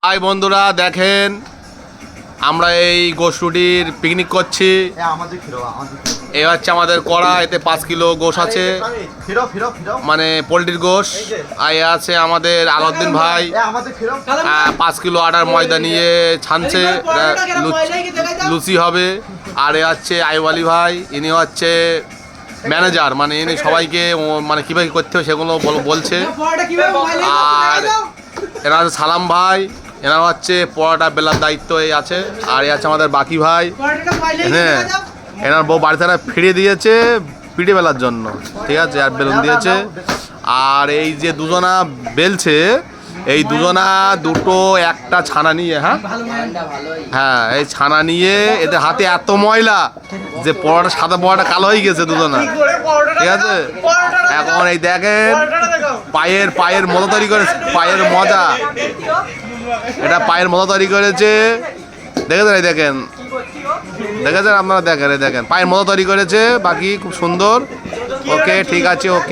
High বন্ধুরা, দেখেন আমরা এই গোশরুটির পিকনিক করছি। এই হচ্ছে আমাদের কড়া, এতে 5 কিলো গোশ আছে, মানে পোলট্রির গোশ। আর এ আছে আমাদের আলাউদ্দিন ভাই 5 কিলো আটার ময়দা নিয়ে ছানছে, লুচি হবে। আর এ হচ্ছে আইয়ুব আলী ভাই, ইনি হচ্ছে ম্যানেজার, মানে ইনি সবাইকে মানে কীভাবে করতে হবে সেগুলো বলছে। আর এরা হচ্ছে সালাম ভাই, এনার হচ্ছে পরোটা বেলার দায়িত্ব এই আছে। আর এই আছে আমাদের বাকি ভাই, হ্যাঁ এনার বউ বাড়ি থেকে ফিরিয়ে দিয়েছে পিঠে বেলার জন্য, ঠিক আছে, আর বেলুন দিয়েছে। আর এই যে দুজনা বেলছে, এই দুজনা দুটো একটা ছানা নিয়ে, হ্যাঁ এই ছানা নিয়ে, এদের হাতে এত ময়লা যে পরোটা সাদা পরোটা কালো হয়ে গেছে দুজনা, ঠিক আছে। এখন এই দেখেন পায়ের মজা তৈরি করেছে, পায়ের মজা, এটা পায়ের মজা তৈরি করেছে, দেখেছেন? এই দেখেছেন আপনারা, দেখেন পায়ের মজা তৈরি করেছে, বাকি খুব সুন্দর। ওকে, ঠিক আছে, ওকে।